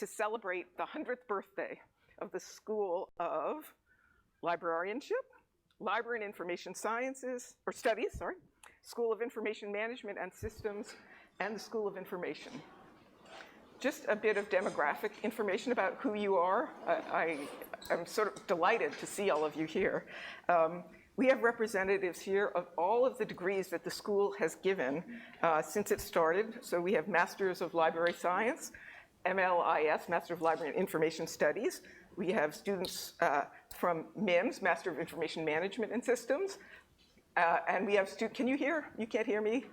to celebrate the 100th birthday of the School of Librarianship, Library and Information Sciences, or Studies, sorry, School of Information Management and Systems, and the School of Information. Just a bit of demographic information about who you are. I'm sort of delighted to see all of you here. We have representatives here of all of the degrees that the school has given since it started. So we have Masters of Library Science, MLIS, Master of Library and Information Studies. We have students from MIMS, Master of Information Management and Systems. And we have can you hear? You can't hear me?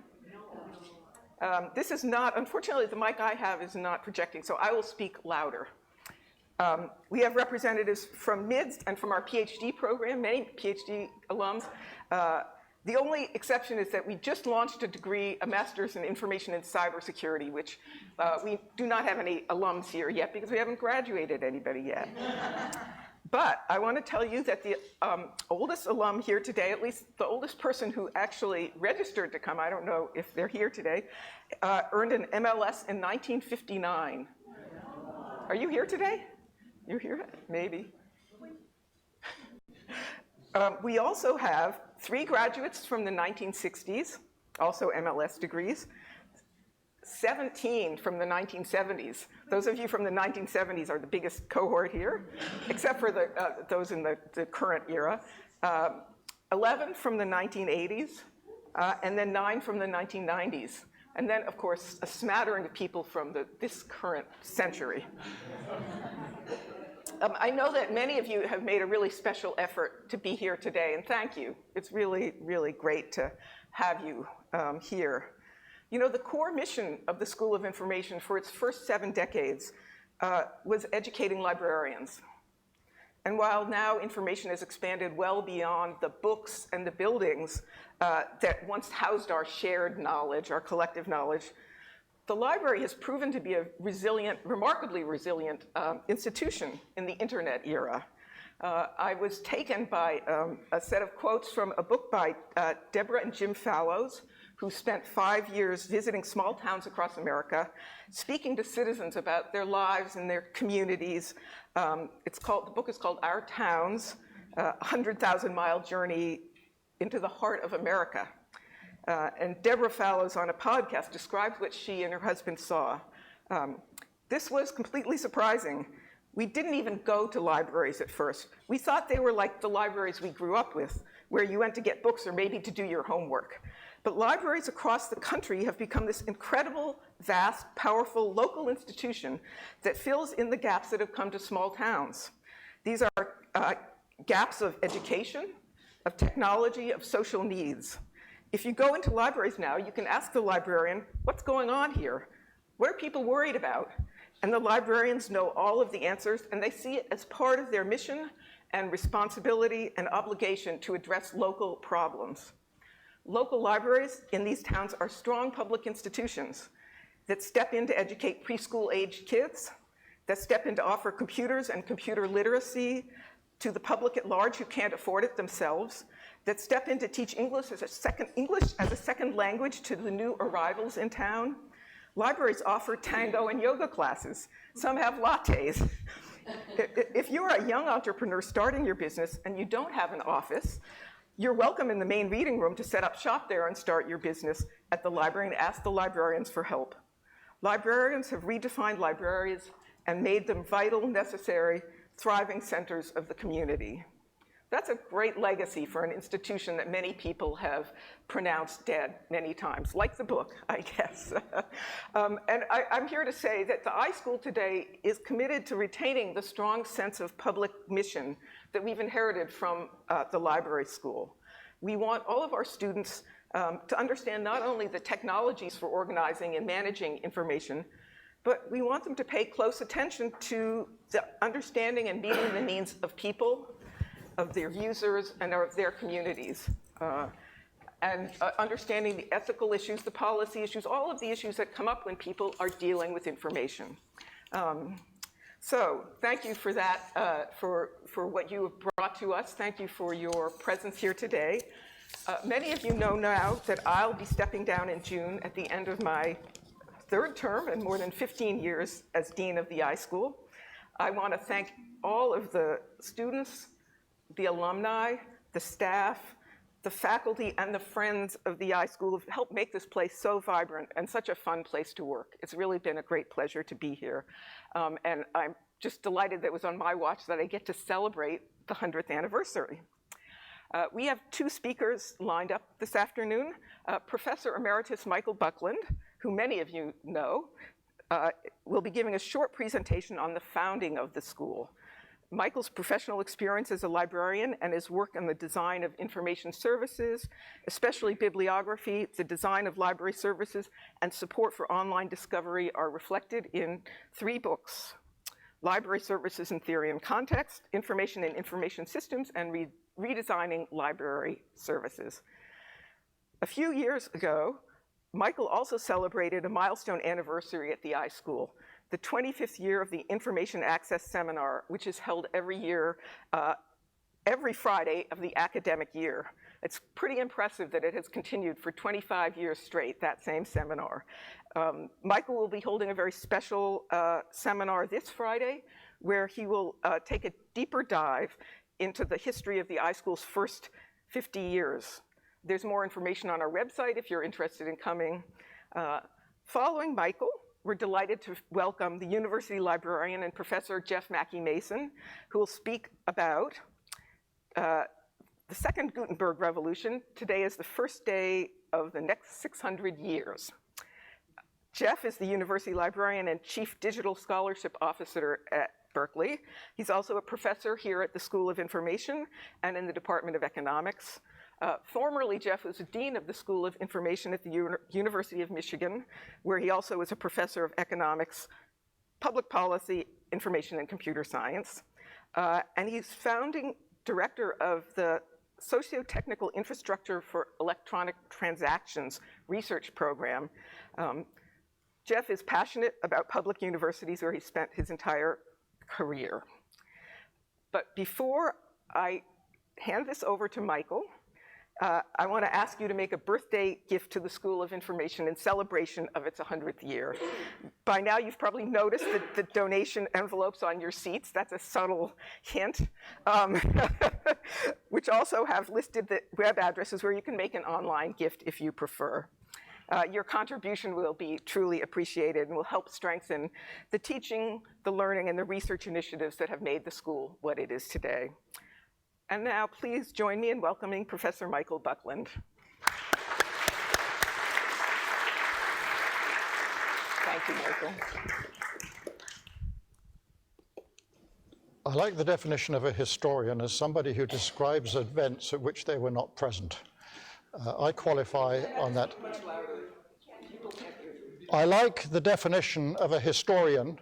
This is not, unfortunately, the mic I have is not projecting, so I will speak louder. We have representatives from MIDS and from our PhD program, many PhD alums. The only exception is that we just launched a degree, a master's in information and cybersecurity, which we do not have any alums here yet because we haven't graduated anybody yet. But I want to tell you that the oldest alum here today, at least the oldest person who actually registered to come, I don't know if they're here today, earned an MLS in 1959. Are you here today? You're here? Maybe. We also have 3 graduates from the 1960s, also MLS degrees, 17 from the 1970s. Those of you from the 1970s are the biggest cohort here, except for those in the current era. 11 from the 1980s, and then 9 from the 1990s. And then, of course, a smattering of people from this current century. I know that many of you have made a really special effort to be here today, and thank you. It's really, really great to have you here. You know, the core mission of the School of Information for its first 7 decades was educating librarians. And while now information has expanded well beyond the books and the buildings that once housed our shared knowledge, our collective knowledge, the library has proven to be a resilient, remarkably resilient institution in the internet era. I was taken by a set of quotes from a book by Deborah and Jim Fallows, who spent 5 years visiting small towns across America, speaking to citizens about their lives and their communities. The book is called Our Towns, a 100,000-mile journey into the heart of America. And Deborah Fallows on a podcast described what she and her husband saw. This was completely surprising. We didn't even go to libraries at first. We thought they were like the libraries we grew up with, where you went to get books or maybe to do your homework. But libraries across the country have become this incredible, vast, powerful local institution that fills in the gaps that have come to small towns. These are gaps of education, of technology, of social needs. If you go into libraries now, you can ask the librarian, what's going on here? What are people worried about? And the librarians know all of the answers, and they see it as part of their mission and responsibility and obligation to address local problems. Local libraries in these towns are strong public institutions that step in to educate preschool-age kids, that step in to offer computers and computer literacy to the public at large who can't afford it themselves, that step in to teach English as a second language to the new arrivals in town. Libraries offer tango and yoga classes. Some have lattes. If you're a young entrepreneur starting your business and you don't have an office, you're welcome in the main reading room to set up shop there and start your business at the library and ask the librarians for help. Librarians have redefined libraries and made them vital, necessary, thriving centers of the community. That's a great legacy for an institution that many people have pronounced dead many times, like the book, I guess. And I'm here to say that the iSchool today is committed to retaining the strong sense of public mission that we've inherited from the library school. We want all of our students to understand not only the technologies for organizing and managing information, but we want them to pay close attention to the understanding and meeting the needs of people, of their users, and of their communities. And understanding the ethical issues, the policy issues, all of the issues that come up when people are dealing with information. So thank you for that, for what you have brought to us. Thank you for your presence here today. Many of you know now that I'll be stepping down in June at the end of my third term and more than 15 years as Dean of the iSchool. I want to thank all of the students, the alumni, the staff, the faculty, and the friends of the iSchool who've helped make this place so vibrant and such a fun place to work. It's really been a great pleasure to be here. And I'm just delighted that it was on my watch that I get to celebrate the 100th anniversary. We have two speakers lined up this afternoon. Professor Emeritus Michael Buckland, who many of you know, will be giving a short presentation on the founding of the school. Michael's professional experience as a librarian and his work in the design of information services, especially bibliography, the design of library services, and support for online discovery are reflected in 3 books: Library Services in Theory and Context, Information and Information Systems, and Redesigning Library Services. A few years ago, Michael also celebrated a milestone anniversary at the iSchool, the 25th year of the Information Access Seminar, which is held every year, every Friday of the academic year. It's pretty impressive that it has continued for 25 years straight, that same seminar. Michael will be holding a very special seminar this Friday, where he will take a deeper dive into the history of the iSchool's first 50 years. There's more information on our website if you're interested in coming. Following Michael, we're delighted to welcome the University Librarian and Professor Jeff Mackey-Mason, who will speak about the second Gutenberg revolution. Today is the first day of the next 600 years. Jeff is the University Librarian and Chief Digital Scholarship Officer at Berkeley. He's also a professor here at the School of Information and in the Department of Economics. Formerly, Jeff was a dean of the School of Information at the University of Michigan, where he also was a professor of economics, public policy, information, and computer science. And he's founding director of the Socio-Technical Infrastructure for Electronic Transactions research program. Jeff is passionate about public universities, where he spent his entire career. But before I hand this over to Michael, I want to ask you to make a birthday gift to the School of Information in celebration of its 100th year. By now, you've probably noticed the donation envelopes on your seats. That's a subtle hint, which also have listed the web addresses where you can make an online gift if you prefer. Your contribution will be truly appreciated and will help strengthen the teaching, the learning, and the research initiatives that have made the school what it is today. And now, please join me in welcoming Professor Michael Buckland. Thank you, Michael. I like the definition of a historian as somebody who describes events at which they were not present. I qualify on that. I like the definition of a historian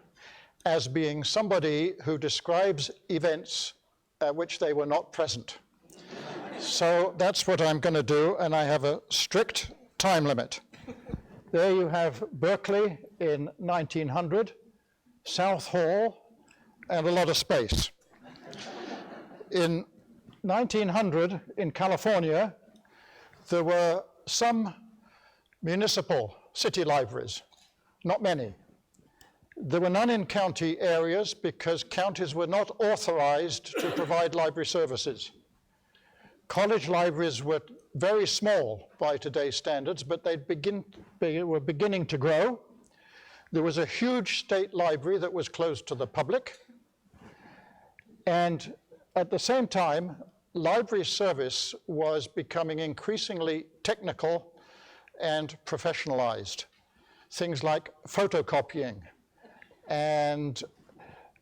as being somebody who describes events at which they were not present. So that's what I'm going to do, and I have a strict time limit. There you have Berkeley in 1900, South Hall, and a lot of space. In 1900, in California, there were some municipal city libraries, not many. There were none in county areas because counties were not authorized to provide library services. College libraries were very small by today's standards, but they were beginning to grow. There was a huge state library that was closed to the public. And at the same time, library service was becoming increasingly technical and professionalized. Things like photocopying and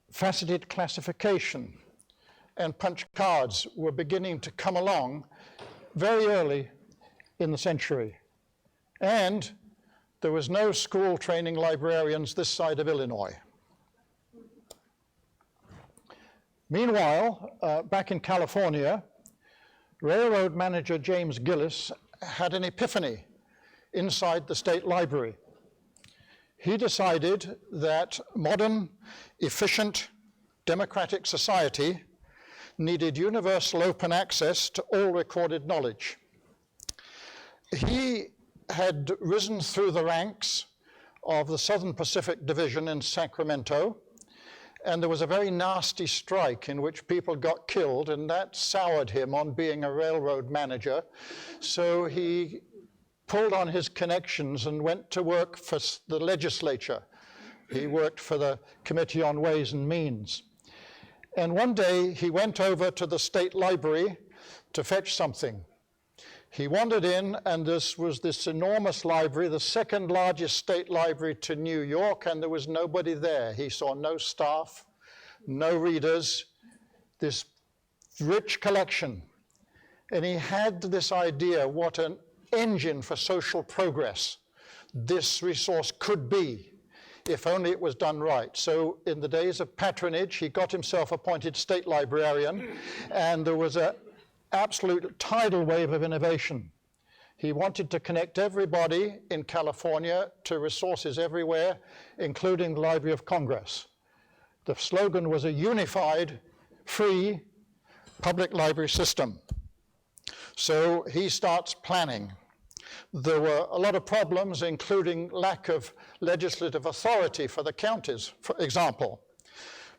faceted classification and punch cards were beginning to come along very early in the century. And there was no school training librarians this side of Illinois. Meanwhile, back in California, railroad manager James Gillis had an epiphany inside the state library. He decided that modern, efficient, democratic society needed universal open access to all recorded knowledge. He had risen through the ranks of the Southern Pacific Division in Sacramento, and there was a very nasty strike in which people got killed, and that soured him on being a railroad manager. So he pulled on his connections and went to work for the legislature. He worked for the Committee on Ways and Means. And one day he went over to the state library to fetch something. He wandered in, and this was this enormous library, the second largest state library to New York, and there was nobody there. He saw no staff, no readers, this rich collection. And he had this idea what an engine for social progress this resource could be, if only it was done right. So in the days of patronage, he got himself appointed state librarian, and there was an absolute tidal wave of innovation. He wanted to connect everybody in California to resources everywhere, including the Library of Congress. The slogan was a unified, free, public library system. So he starts planning. There were a lot of problems, including lack of legislative authority for the counties, for example.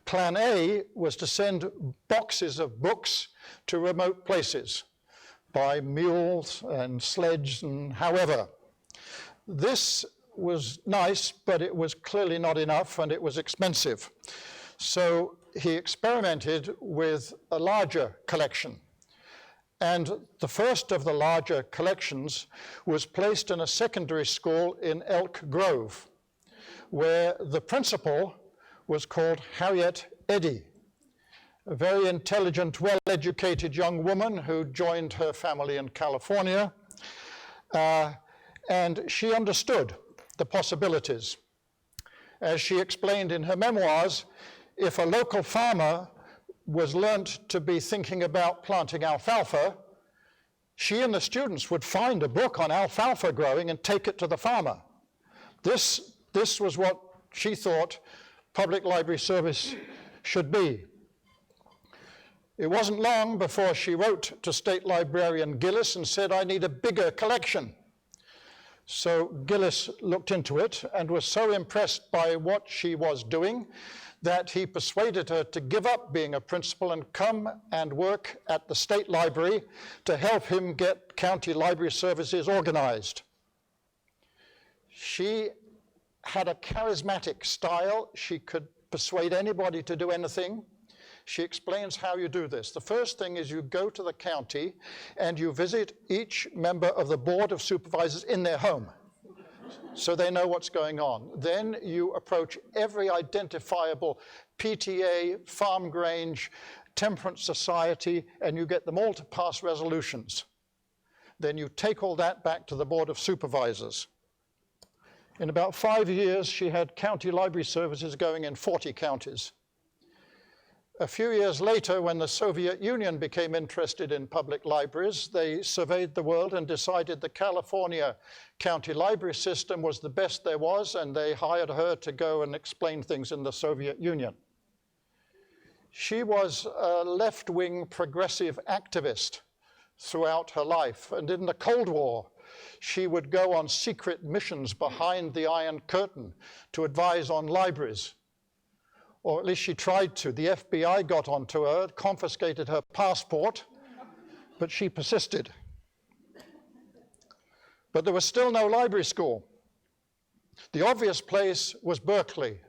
Plan A was to send boxes of books to remote places by mules and sledges and however. This was nice, but it was clearly not enough, and it was expensive. So he experimented with a larger collection. And the first of the larger collections was placed in a secondary school in Elk Grove, where the principal was called Harriet Eddy, a very intelligent, well-educated young woman who joined her family in California. And she understood the possibilities. As she explained in her memoirs, if a local farmer was learnt to be thinking about planting alfalfa, she and the students would find a book on alfalfa growing and take it to the farmer. This was what she thought public library service should be. It wasn't long before she wrote to State Librarian Gillis and said, "I need a bigger collection." So Gillis looked into it and was so impressed by what she was doing that he persuaded her to give up being a principal and come and work at the state library to help him get county library services organized. She had a charismatic style. She could persuade anybody to do anything. She explains how you do this. The first thing is you go to the county and you visit each member of the Board of Supervisors in their home, so they know what's going on. Then you approach every identifiable PTA, farm grange, temperance society, and you get them all to pass resolutions. Then you take all that back to the Board of Supervisors. In about 5 years, she had county library services going in 40 counties. A few years later, when the Soviet Union became interested in public libraries, they surveyed the world and decided the California county library system was the best there was, and they hired her to go and explain things in the Soviet Union. She was a left-wing progressive activist throughout her life, and in the Cold War, she would go on secret missions behind the Iron Curtain to advise on libraries. Or at least she tried to. The FBI got onto her, confiscated her passport, but she persisted. But there was still no library school. The obvious place was Berkeley,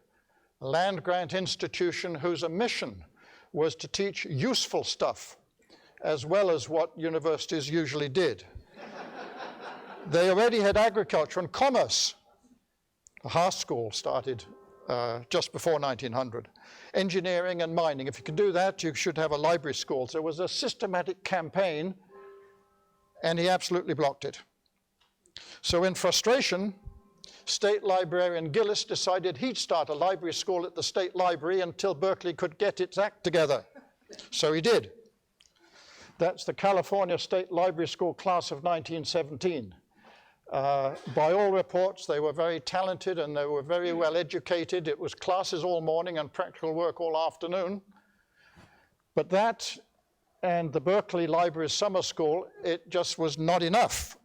a land-grant institution whose mission was to teach useful stuff, as well as what universities usually did. They already had agriculture and commerce. The Haas School started just before 1900. Engineering and mining. If you can do that, you should have a library school. So it was a systematic campaign, and he absolutely blocked it. So in frustration, State Librarian Gillis decided he'd start a library school at the State Library until Berkeley could get its act together. So he did. That's the California State Library School class of 1917. By all reports, they were very talented and they were very well educated. It was classes all morning and practical work all afternoon. But that and the Berkeley Library Summer School, it just was not enough.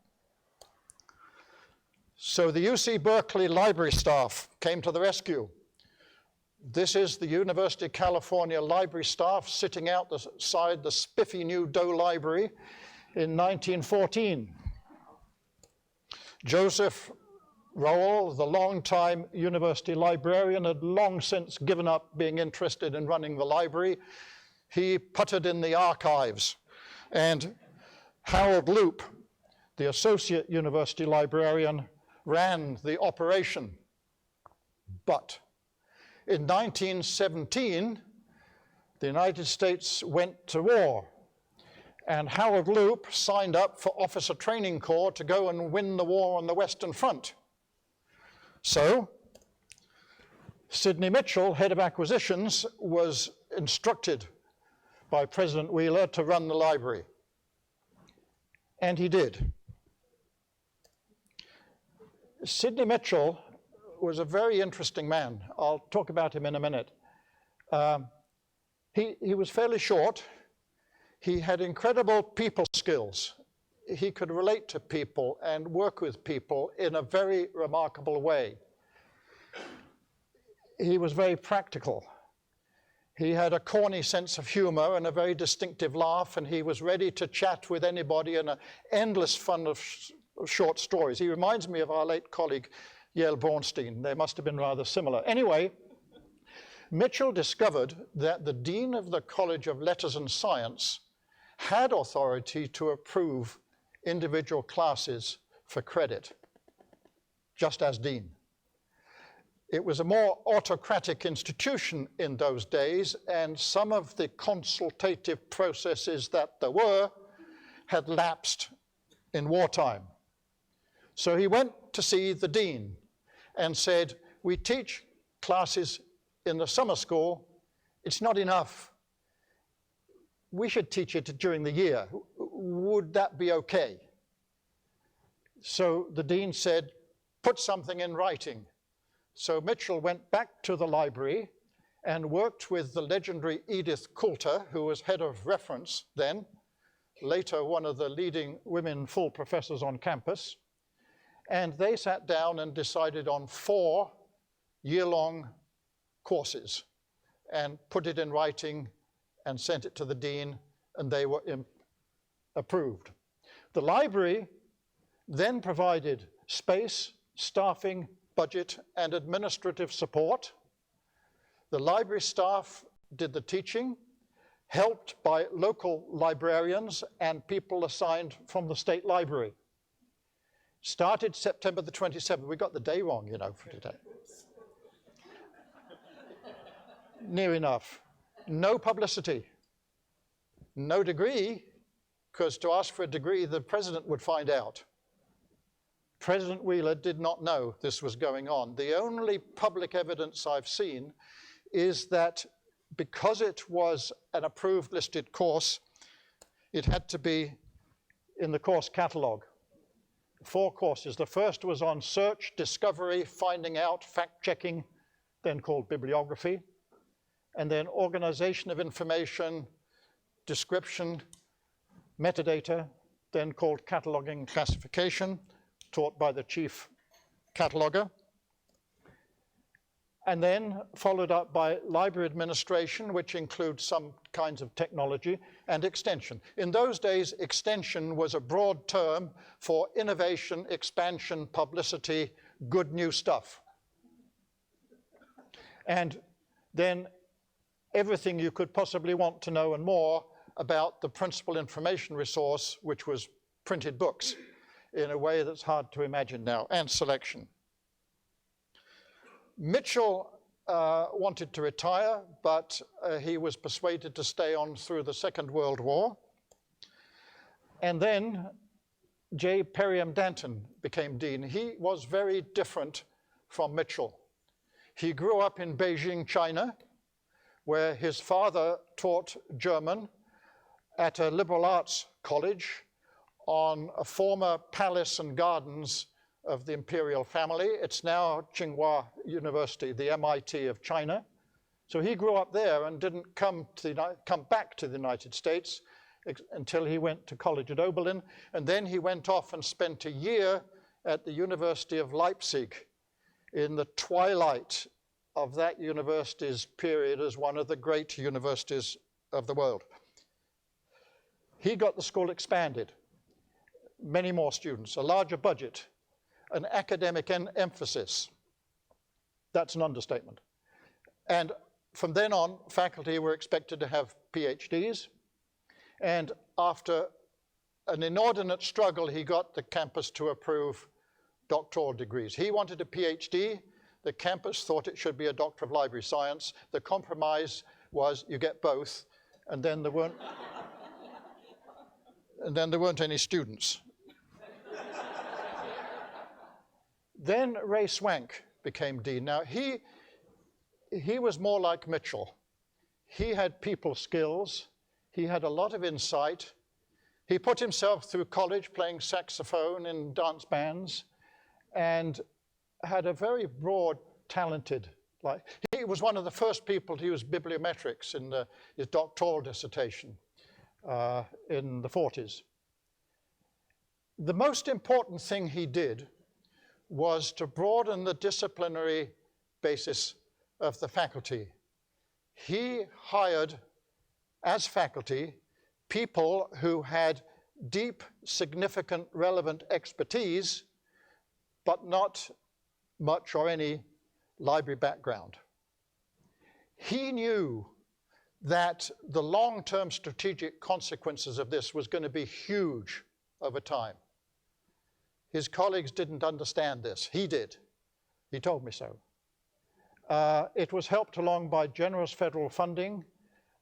So the UC Berkeley library staff came to the rescue. This is the University of California library staff sitting outside the spiffy new Doe Library in 1914. Joseph Rowell, the longtime university librarian, had long since given up being interested in running the library. He puttered in the archives. And Harold Loop, the associate university librarian, ran the operation. But in 1917, the United States went to war, and Harold Loop signed up for Officer Training Corps to go and win the war on the Western Front. So Sidney Mitchell, head of acquisitions, was instructed by President Wheeler to run the library. And he did. Sidney Mitchell was a very interesting man. I'll talk about him in a minute. He was fairly short. He had incredible people skills. He could relate to people and work with people in a very remarkable way. He was very practical. He had a corny sense of humor and a very distinctive laugh, and he was ready to chat with anybody and an endless fund of short stories. He reminds me of our late colleague, Yale Bornstein. They must have been rather similar. Anyway, Mitchell discovered that the dean of the College of Letters and Science had authority to approve individual classes for credit, just as dean. It was a more autocratic institution in those days, and some of the consultative processes that there were had lapsed in wartime. So he went to see the dean and said, "We teach classes in the summer school. It's not enough. We should teach it during the year. Would that be okay?" So the dean said, "Put something in writing." So Mitchell went back to the library and worked with the legendary Edith Coulter, who was head of reference then, later one of the leading women full professors on campus. And they sat down and decided on 4 year-long courses and put it in writing and sent it to the dean, and they were approved. The library then provided space, staffing, budget, and administrative support. The library staff did the teaching, helped by local librarians and people assigned from the state library. Started September the 27th. We got the day wrong, you know, for today. Near enough. No publicity. No degree, because to ask for a degree, the president would find out. President Wheeler did not know this was going on. The only public evidence I've seen is that because it was an approved listed course, it had to be in the course catalog. 4 courses. The first was on search, discovery, finding out, fact-checking, then called bibliography, and then organization of information, description, metadata, then called cataloging and classification, taught by the chief cataloger, and then followed up by library administration, which includes some kinds of technology, and extension. In those days, extension was a broad term for innovation, expansion, publicity, good new stuff. And then everything you could possibly want to know and more about the principal information resource, which was printed books, in a way that's hard to imagine now, and selection. Mitchell wanted to retire, but he was persuaded to stay on through the Second World War. And then J. Perriam Danton became dean. He was very different from Mitchell. He grew up in Beijing, China, where his father taught German at a liberal arts college on a former palace and gardens of the imperial family. It's now Tsinghua University, the MIT of China. So he grew up there and didn't come back to the United States until he went to college at Oberlin. And then he went off and spent a year at the University of Leipzig in the twilight of that university's period as one of the great universities of the world. He got the school expanded, many more students, a larger budget, an academic emphasis. That's an understatement. And from then on, faculty were expected to have PhDs. And after an inordinate struggle, he got the campus to approve doctoral degrees. He wanted a PhD. The campus thought it should be a Doctor of Library Science. The compromise was you get both, and then there weren't, any students. Then Ray Swank became dean. Now, he was more like Mitchell. He had people skills. He had a lot of insight. He put himself through college playing saxophone in dance bands and had a very broad, talented life. He was one of the first people to use bibliometrics in his doctoral dissertation in the 40s. The most important thing he did was to broaden the disciplinary basis of the faculty. He hired, as faculty, people who had deep, significant, relevant expertise, but not much or any library background. He knew that the long-term strategic consequences of this was going to be huge over time. His colleagues didn't understand this. He did. He told me so. It was helped along by generous federal funding.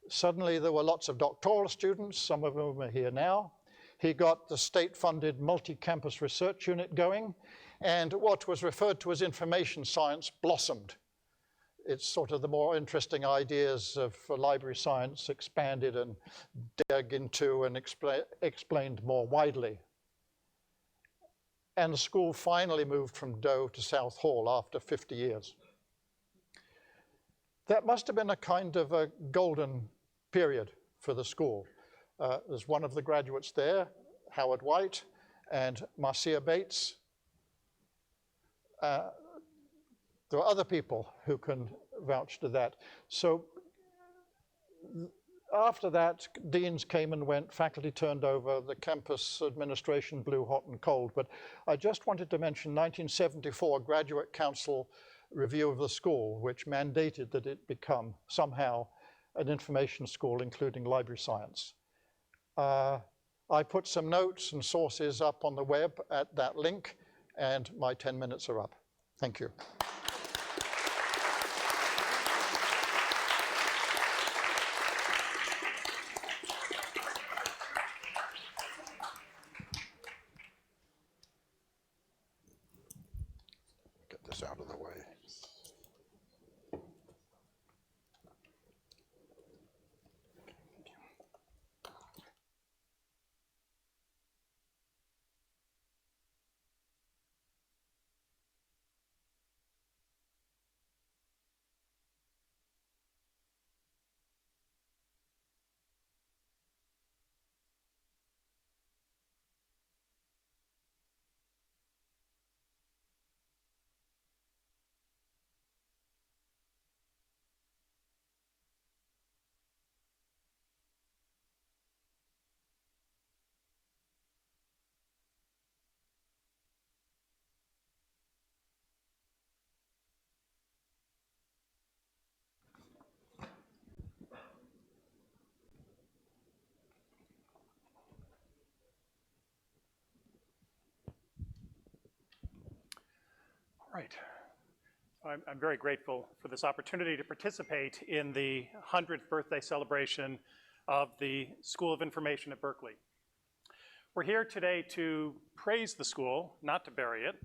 Suddenly there were lots of doctoral students, some of whom are here now. He got the state-funded multi-campus research unit going, and what was referred to as information science blossomed. It's sort of the more interesting ideas of library science expanded and dug into and explained more widely. And the school finally moved from Doe to South Hall after 50 years. That must have been a kind of a golden period for the school. There's one of the graduates there, Howard White, and Marcia Bates. There are other people who can vouch to that. So after that, deans came and went, faculty turned over, the campus administration blew hot and cold. But I just wanted to mention 1974 Graduate Council review of the school, which mandated that it become somehow an information school, including library science. I put some notes and sources up on the web at that link, and my 10 minutes are up. Thank you. Get this out of the way. Right. I'm very grateful for this opportunity to participate in the 100th birthday celebration of the School of Information at Berkeley. We're here today to praise the school, not to bury it.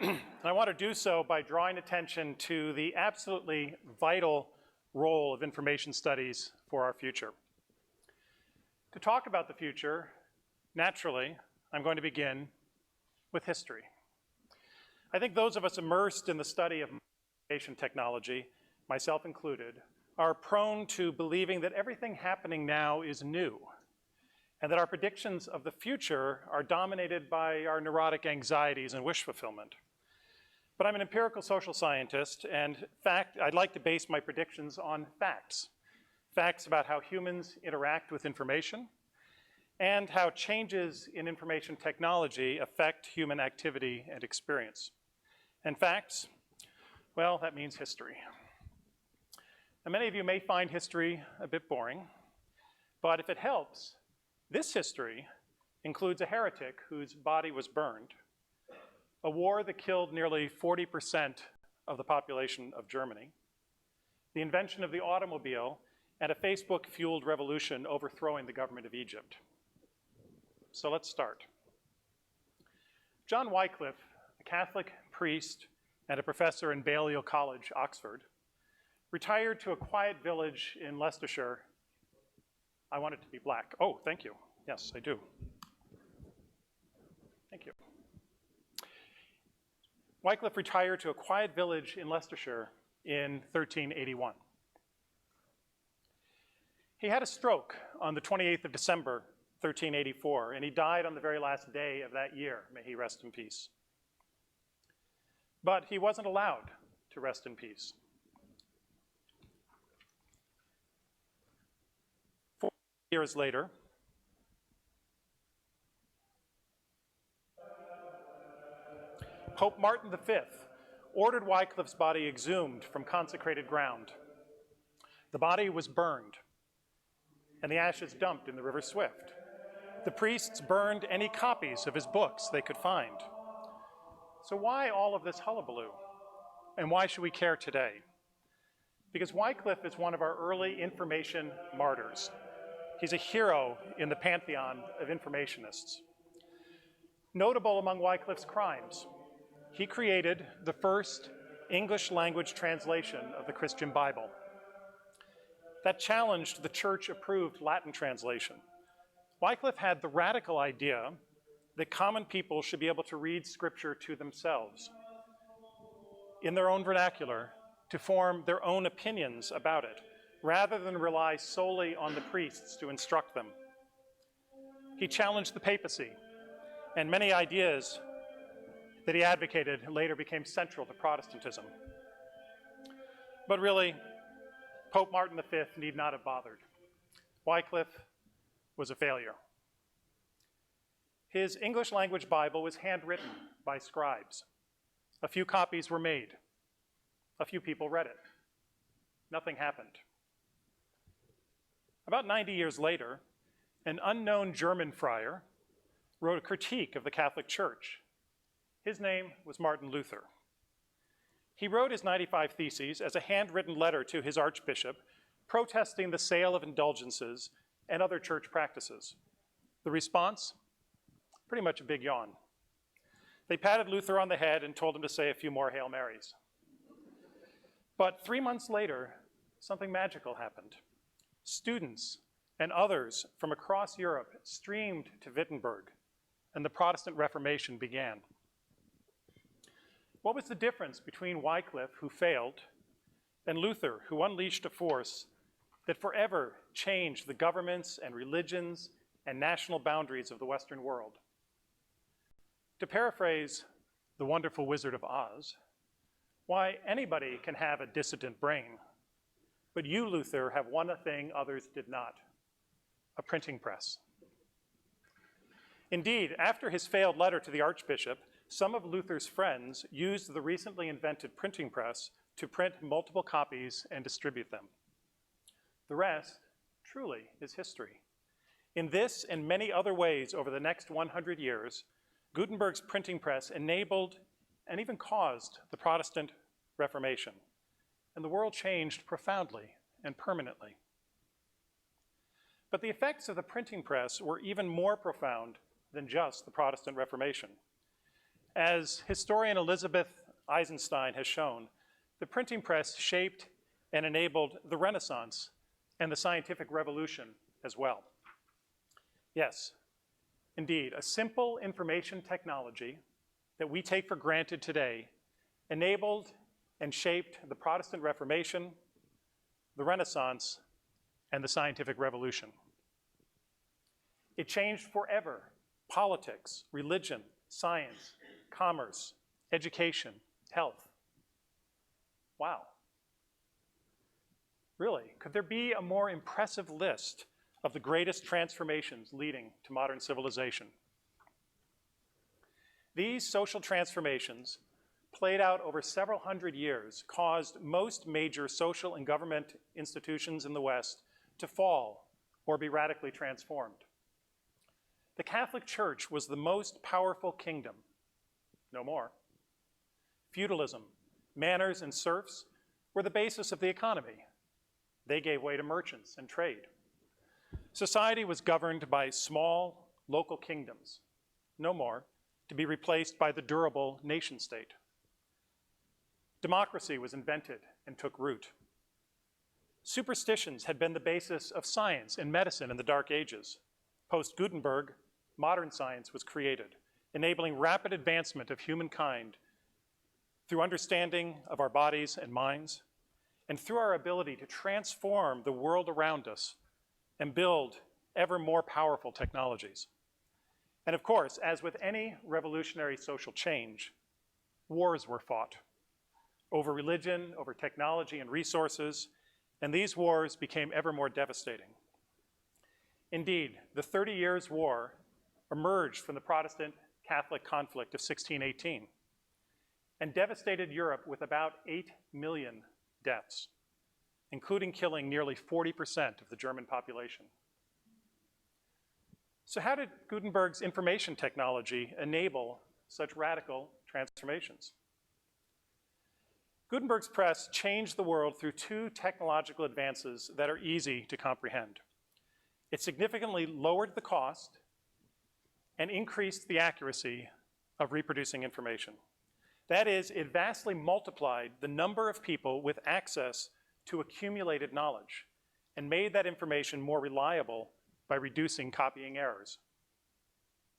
And I want to do so by drawing attention to the absolutely vital role of information studies for our future. To talk about the future, naturally, I'm going to begin with history. I think those of us immersed in the study of information technology, myself included, are prone to believing that everything happening now is new. and that our predictions of the future are dominated by our neurotic anxieties and wish fulfillment. But I'm an empirical social scientist, and I'd like to base my predictions on facts. Facts about how humans interact with information, and how changes in information technology affect human activity and experience. And facts, well, that means history. Now, many of you may find history a bit boring, but if it helps, this history includes a heretic whose body was burned, a war that killed nearly 40% of the population of Germany, the invention of the automobile, and a Facebook-fueled revolution overthrowing the government of Egypt. So let's start. John Wycliffe, a Catholic priest and a professor in Balliol College, Oxford, retired to a quiet village in Leicestershire. I want it to be black. Oh, thank you. Yes, I do. Thank you. Wycliffe retired to a quiet village in Leicestershire in 1381. He had a stroke on the 28th of December, 1384, and he died on the very last day of that year. May he rest in peace. But he wasn't allowed to rest in peace. 4 years later, Pope Martin V ordered Wycliffe's body exhumed from consecrated ground. The body was burned, and the ashes dumped in the River Swift. The priests burned any copies of his books they could find. So why all of this hullabaloo? And why should we care today? Because Wycliffe is one of our early information martyrs. He's a hero in the pantheon of informationists. Notable among Wycliffe's crimes, he created the first English language translation of the Christian Bible. That challenged the church-approved Latin translation. Wycliffe had the radical idea that common people should be able to read Scripture to themselves, in their own vernacular, to form their own opinions about it, rather than rely solely on the priests to instruct them. He challenged the papacy, and many ideas that he advocated later became central to Protestantism. But really, Pope Martin V need not have bothered. Wycliffe was a failure. His English language Bible was handwritten by scribes. A few copies were made. A few people read it. Nothing happened. About 90 years later, an unknown German friar wrote a critique of the Catholic Church. His name was Martin Luther. He wrote his 95 Theses as a handwritten letter to his archbishop, protesting the sale of indulgences and other church practices. The response? Pretty much a big yawn. They patted Luther on the head and told him to say a few more Hail Marys. But 3 months later, something magical happened. Students and others from across Europe streamed to Wittenberg, and the Protestant Reformation began. What was the difference between Wycliffe, who failed, and Luther, who unleashed a force that forever changed the governments and religions and national boundaries of the Western world? To paraphrase the wonderful Wizard of Oz, why anybody can have a dissident brain, but you, Luther, have one thing others did not: a printing press. Indeed, after his failed letter to the archbishop, some of Luther's friends used the recently invented printing press to print multiple copies and distribute them. The rest, truly, is history. In this and many other ways over the next 100 years, Gutenberg's printing press enabled and even caused the Protestant Reformation, and the world changed profoundly and permanently. But the effects of the printing press were even more profound than just the Protestant Reformation. As historian Elizabeth Eisenstein has shown, the printing press shaped and enabled the Renaissance and the scientific revolution as well. Yes, indeed, a simple information technology that we take for granted today enabled and shaped the Protestant Reformation, the Renaissance, and the scientific revolution. It changed forever politics, religion, science, commerce, education, health. Wow. Really, could there be a more impressive list of the greatest transformations leading to modern civilization? These social transformations, played out over several hundred years, caused most major social and government institutions in the West to fall or be radically transformed. The Catholic Church was the most powerful kingdom. No more. Feudalism, manors, and serfs were the basis of the economy. They gave way to merchants and trade. Society was governed by small, local kingdoms. No more, to be replaced by the durable nation-state. Democracy was invented and took root. Superstitions had been the basis of science and medicine in the Dark Ages. Post-Gutenberg, modern science was created, enabling rapid advancement of humankind through understanding of our bodies and minds, and through our ability to transform the world around us and build ever more powerful technologies. And of course, as with any revolutionary social change, wars were fought over religion, over technology and resources, and these wars became ever more devastating. Indeed, the 30 Years' War emerged from the Protestant-Catholic conflict of 1618 and devastated Europe with about 8 million deaths, including killing nearly 40% of the German population. So how did Gutenberg's information technology enable such radical transformations? Gutenberg's press changed the world through two technological advances that are easy to comprehend. It significantly lowered the cost and increased the accuracy of reproducing information. That is, it vastly multiplied the number of people with access to accumulated knowledge and made that information more reliable by reducing copying errors.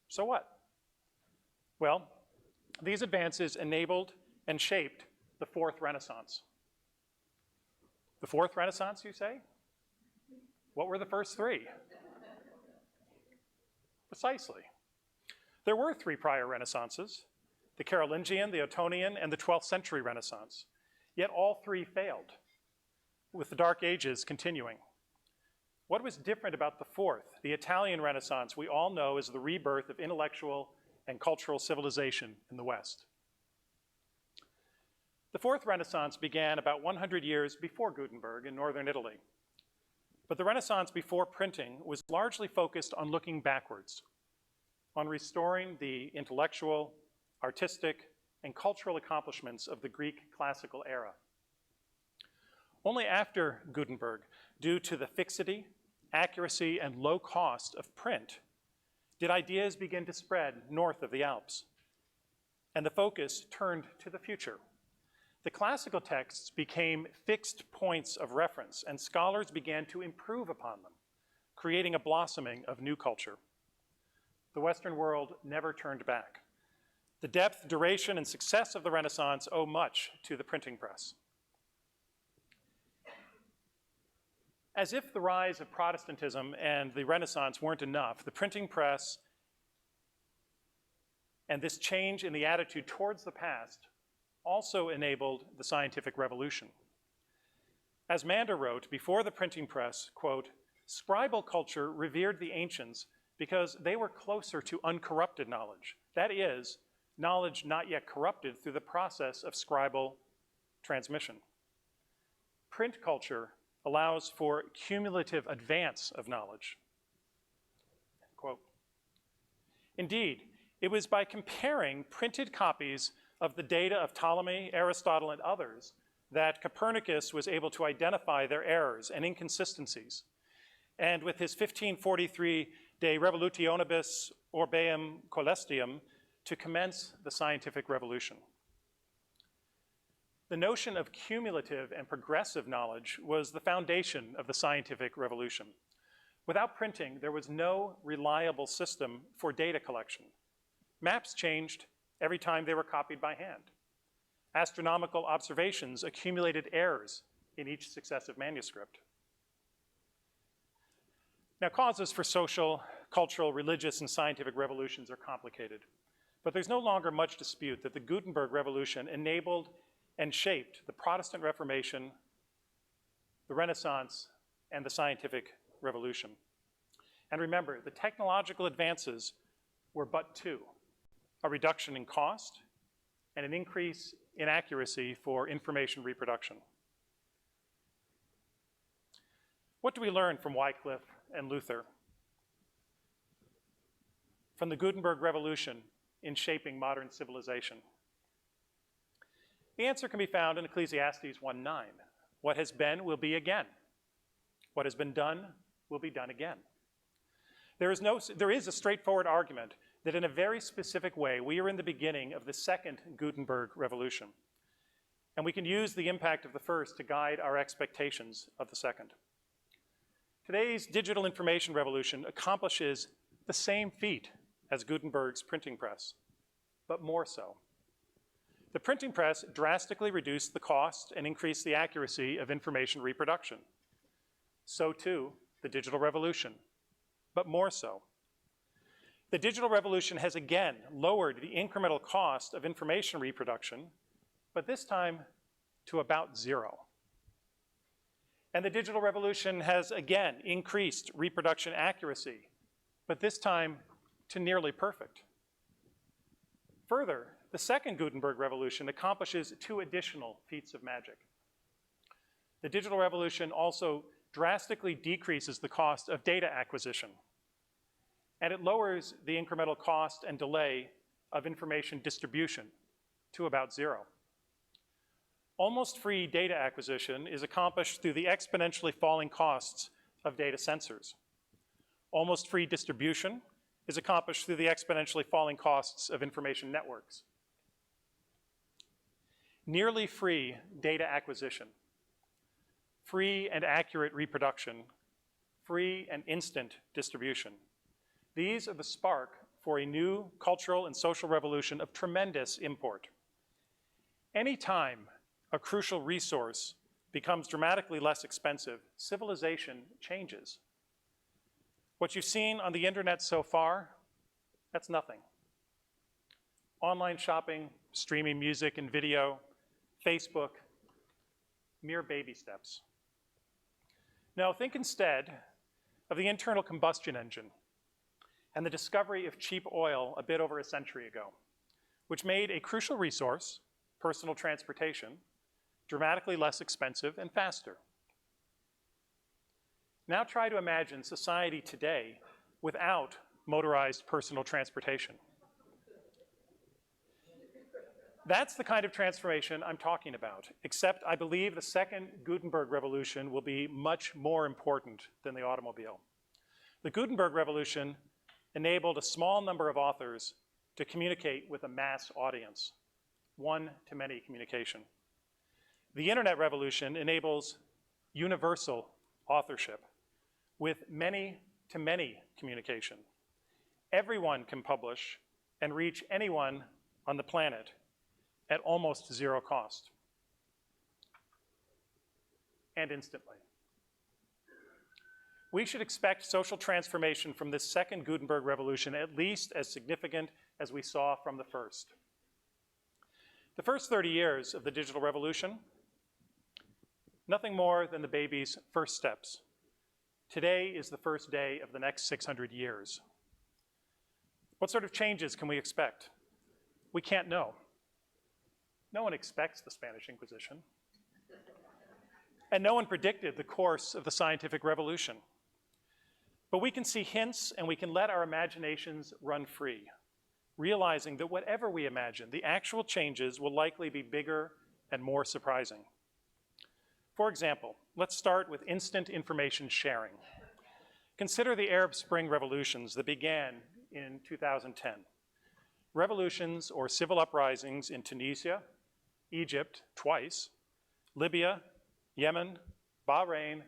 So what? Well, these advances enabled and shaped the Fourth Renaissance. The Fourth Renaissance, you say? What were the first three? Precisely. There were three prior Renaissances: the Carolingian, the Ottonian, and the 12th century Renaissance. Yet all three failed, with the Dark Ages continuing. What was different about the fourth, the Italian Renaissance, we all know as the rebirth of intellectual and cultural civilization in the West? The Fourth Renaissance began about 100 years before Gutenberg in northern Italy. But the Renaissance before printing was largely focused on looking backwards, on restoring the intellectual, artistic, and cultural accomplishments of the Greek classical era. Only after Gutenberg, due to the fixity, accuracy, and low cost of print, did ideas begin to spread north of the Alps, and the focus turned to the future. The classical texts became fixed points of reference, and scholars began to improve upon them, creating a blossoming of new culture. The Western world never turned back. The depth, duration, and success of the Renaissance owe much to the printing press. As if the rise of Protestantism and the Renaissance weren't enough, the printing press and this change in the attitude towards the past also enabled the scientific revolution. As Mander wrote, before the printing press, quote, "Scribal culture revered the ancients because they were closer to uncorrupted knowledge. That is, knowledge not yet corrupted through the process of scribal transmission. Print culture allows for cumulative advance of knowledge." Quote. Indeed, it was by comparing printed copies of the data of Ptolemy, Aristotle, and others that Copernicus was able to identify their errors and inconsistencies. And with his 1543 De Revolutionibus Orbeum Coelestium, to commence the scientific revolution. The notion of cumulative and progressive knowledge was the foundation of the scientific revolution. Without printing, there was no reliable system for data collection. Maps changed every time they were copied by hand. Astronomical observations accumulated errors in each successive manuscript. Now, causes for social, cultural, religious, and scientific revolutions are complicated. But there's no longer much dispute that the Gutenberg Revolution enabled and shaped the Protestant Reformation, the Renaissance, and the scientific revolution. And remember, the technological advances were but two: a reduction in cost and an increase in accuracy for information reproduction. What do we learn from Wycliffe and Luther, from the Gutenberg Revolution in shaping modern civilization? The answer can be found in Ecclesiastes 1:9. What has been will be again. What has been done will be done again. There is a straightforward argument that in a very specific way, we are in the beginning of the second Gutenberg Revolution, and we can use the impact of the first to guide our expectations of the second. Today's digital information revolution accomplishes the same feat as Gutenberg's printing press, but more so. The printing press drastically reduced the cost and increased the accuracy of information reproduction. So too, the digital revolution, but more so. The digital revolution has again lowered the incremental cost of information reproduction, but this time to about zero. And the digital revolution has again increased reproduction accuracy, but this time to nearly perfect. Further, the second Gutenberg revolution accomplishes two additional feats of magic. The digital revolution also drastically decreases the cost of data acquisition, and it lowers the incremental cost and delay of information distribution to about zero. Almost free data acquisition is accomplished through the exponentially falling costs of data sensors. Almost free distribution is accomplished through the exponentially falling costs of information networks. Nearly free data acquisition, free and accurate reproduction, free and instant distribution. These are the spark for a new cultural and social revolution of tremendous import. Anytime a crucial resource becomes dramatically less expensive, civilization changes. What you've seen on the internet so far, that's nothing. Online shopping, streaming music and video, Facebook, mere baby steps. Now think instead of the internal combustion engine and the discovery of cheap oil a bit over a century ago, which made a crucial resource, personal transportation, dramatically less expensive and faster. Now try to imagine society today without motorized personal transportation. That's the kind of transformation I'm talking about, except I believe the second Gutenberg revolution will be much more important than the automobile. The Gutenberg revolution enabled a small number of authors to communicate with a mass audience, one-to-many communication. The internet revolution enables universal authorship with many-to-many communication. Everyone can publish and reach anyone on the planet at almost zero cost and instantly. We should expect social transformation from this second Gutenberg revolution at least as significant as we saw from the first. The first 30 years of the digital revolution, nothing more than the baby's first steps. Today is the first day of the next 600 years. What sort of changes can we expect? We can't know. No one expects the Spanish Inquisition. And no one predicted the course of the scientific revolution. But we can see hints and we can let our imaginations run free, realizing that whatever we imagine, the actual changes will likely be bigger and more surprising. For example, let's start with instant information sharing. Consider the Arab Spring revolutions that began in 2010. Revolutions or civil uprisings in Tunisia, Egypt twice, Libya, Yemen, Bahrain,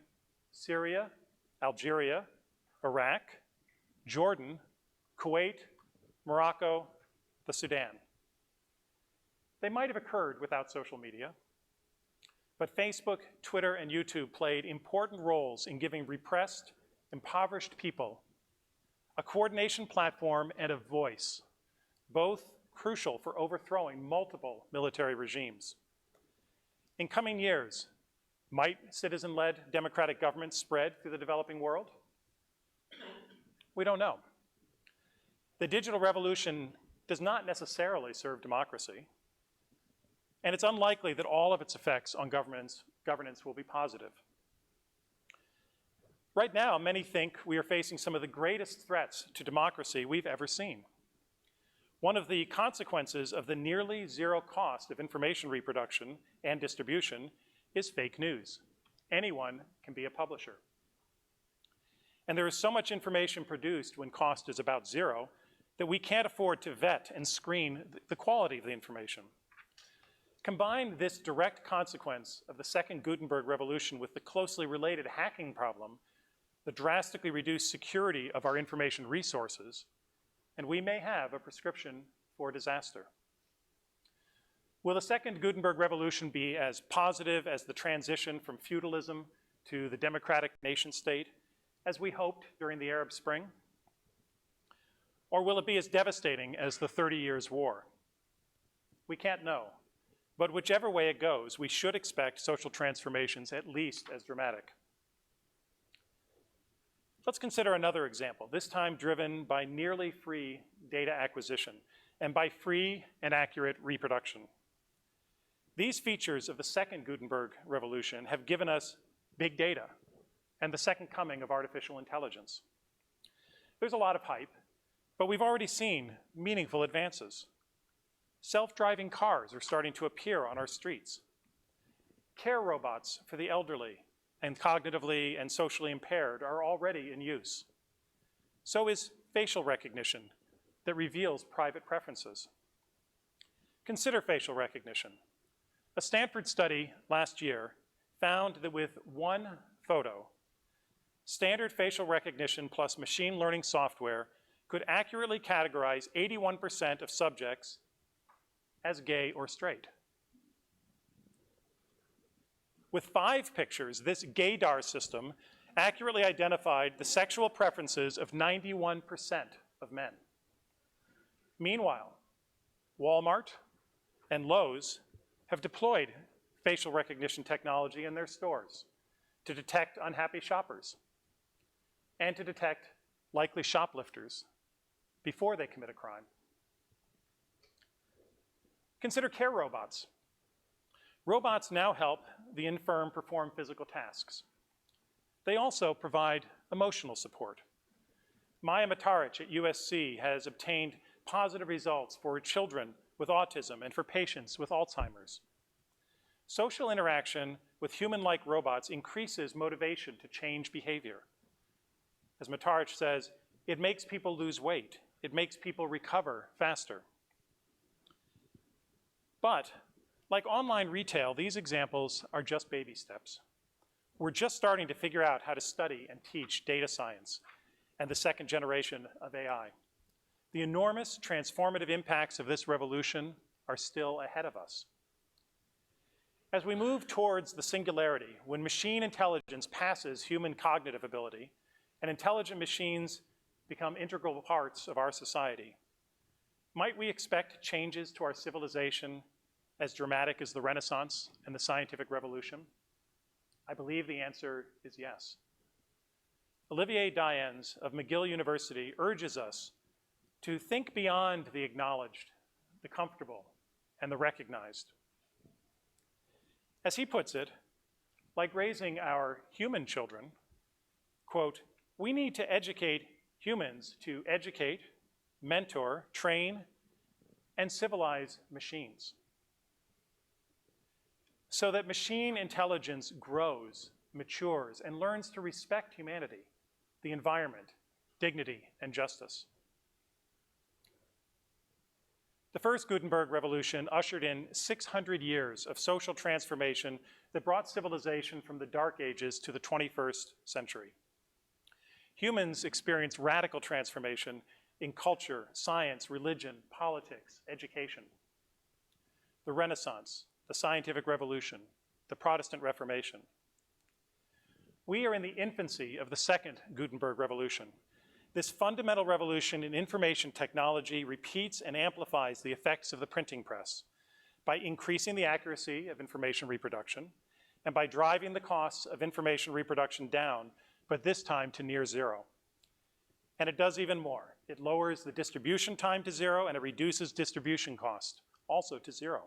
Syria, Algeria, Iraq, Jordan, Kuwait, Morocco, the Sudan. They might have occurred without social media, but Facebook, Twitter, and YouTube played important roles in giving repressed, impoverished people a coordination platform and a voice, both crucial for overthrowing multiple military regimes. In coming years, might citizen-led democratic governments spread through the developing world? We don't know. The digital revolution does not necessarily serve democracy, and it's unlikely that all of its effects on governance will be positive. Right now, many think we are facing some of the greatest threats to democracy we've ever seen. One of the consequences of the nearly zero cost of information reproduction and distribution is fake news. Anyone can be a publisher. And there is so much information produced when cost is about zero that we can't afford to vet and screen the quality of the information. Combine this direct consequence of the second Gutenberg revolution with the closely related hacking problem, the drastically reduced security of our information resources, and we may have a prescription for disaster. Will the second Gutenberg revolution be as positive as the transition from feudalism to the democratic nation state, as we hoped during the Arab Spring? Or will it be as devastating as the 30 Years' War? We can't know, but whichever way it goes, we should expect social transformations at least as dramatic. Let's consider another example, this time driven by nearly free data acquisition and by free and accurate reproduction. These features of the second Gutenberg revolution have given us big data and the second coming of artificial intelligence. There's a lot of hype, but we've already seen meaningful advances. Self-driving cars are starting to appear on our streets. Care robots for the elderly and cognitively and socially impaired are already in use. So is facial recognition that reveals private preferences. Consider facial recognition. A Stanford study last year found that with one photo, standard facial recognition plus machine learning software could accurately categorize 81% of subjects as gay or straight. With 5 pictures, this gaydar system accurately identified the sexual preferences of 91% of men. Meanwhile, Walmart and Lowe's have deployed facial recognition technology in their stores to detect unhappy shoppers and to detect likely shoplifters before they commit a crime. Consider care robots. Robots now help the infirm perform physical tasks. They also provide emotional support. Maya Matarich at USC has obtained positive results for children with autism and for patients with Alzheimer's. Social interaction with human-like robots increases motivation to change behavior. As Matarich says, it makes people lose weight. It makes people recover faster. But like online retail, these examples are just baby steps. We're just starting to figure out how to study and teach data science and the second generation of AI. The enormous transformative impacts of this revolution are still ahead of us. As we move towards the singularity, when machine intelligence passes human cognitive ability and intelligent machines become integral parts of our society, might we expect changes to our civilization as dramatic as the Renaissance and the scientific revolution? I believe the answer is yes. Olivier Diens of McGill University urges us to think beyond the acknowledged, the comfortable, and the recognized. As he puts it, like raising our human children, quote, we need to educate humans to educate, mentor, train, and civilize machines, so that machine intelligence grows, matures, and learns to respect humanity, the environment, dignity, and justice. The first Gutenberg revolution ushered in 600 years of social transformation that brought civilization from the Dark Ages to the 21st century. Humans experienced radical transformation in culture, science, religion, politics, education. The Renaissance, the scientific revolution, the Protestant Reformation. We are in the infancy of the second Gutenberg revolution, This fundamental revolution in information technology repeats and amplifies the effects of the printing press by increasing the accuracy of information reproduction and by driving the costs of information reproduction down, but this time to near zero. And it does even more. It lowers the distribution time to zero and it reduces distribution cost, also to zero.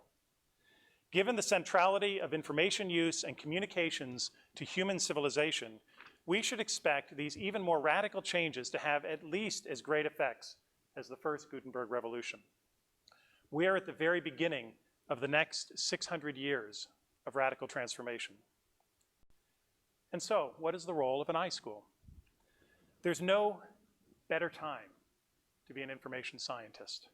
Given the centrality of information use and communications to human civilization, we should expect these even more radical changes to have at least as great effects as the first Gutenberg revolution. We are at the very beginning of the next 600 years of radical transformation. And so, what is the role of an iSchool? There's no better time to be an information scientist.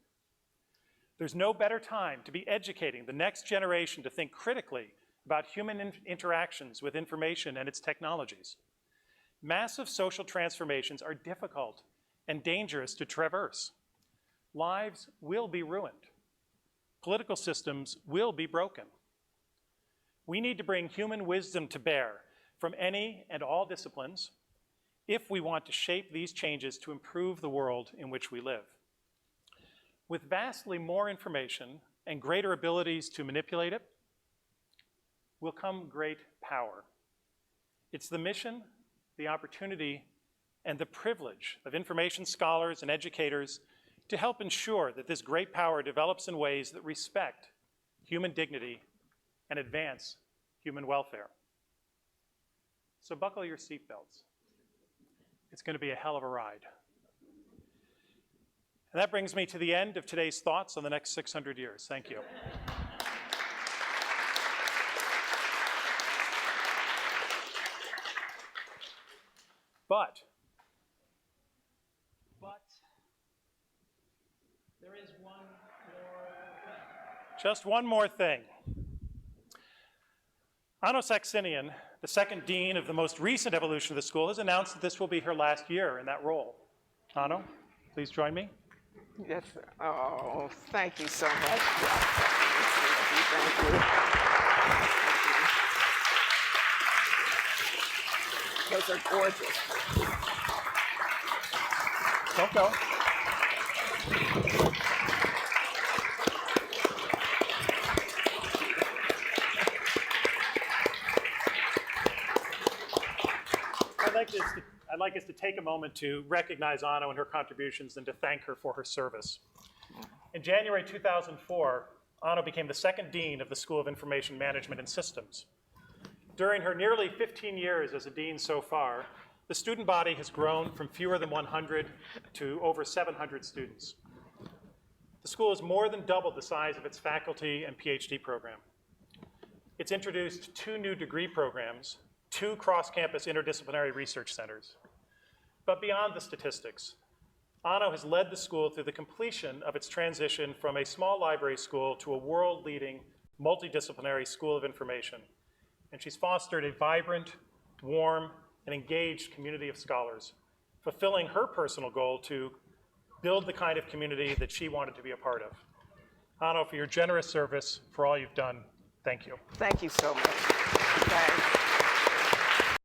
There's no better time to be educating the next generation to think critically about human interactions with information and its technologies. Massive social transformations are difficult and dangerous to traverse. Lives will be ruined. Political systems will be broken. We need to bring human wisdom to bear from any and all disciplines if we want to shape these changes to improve the world in which we live. With vastly more information and greater abilities to manipulate it will come great power. It's the mission, the opportunity, and the privilege of information scholars and educators to help ensure that this great power develops in ways that respect human dignity and advance human welfare. So buckle your seatbelts. It's going to be a hell of a ride. And that brings me to the end of today's thoughts on the next 600 years. Thank you. But there is one more thing. Just one more thing. Anno Saxenian, the second dean of the most recent evolution of the school, has announced that this will be her last year in that role. Anno, please join me. Yes. Oh, thank you so much. Thank you. Those are gorgeous. Don't go. I'd like us to take a moment to recognize Anno and her contributions and to thank her for her service. In January 2004, Anno became the second dean of the School of Information Management and Systems. During her nearly 15 years as a dean so far, the student body has grown from fewer than 100 to over 700 students. The school has more than doubled the size of its faculty and PhD program. It's introduced 2 new degree programs, 2 cross-campus interdisciplinary research centers. But beyond the statistics, Anno has led the school through the completion of its transition from a small library school to a world-leading multidisciplinary school of information. And she's fostered a vibrant, warm, and engaged community of scholars, fulfilling her personal goal to build the kind of community that she wanted to be a part of. Anno, for your generous service, for all you've done, thank you. Thank you so much. Thanks.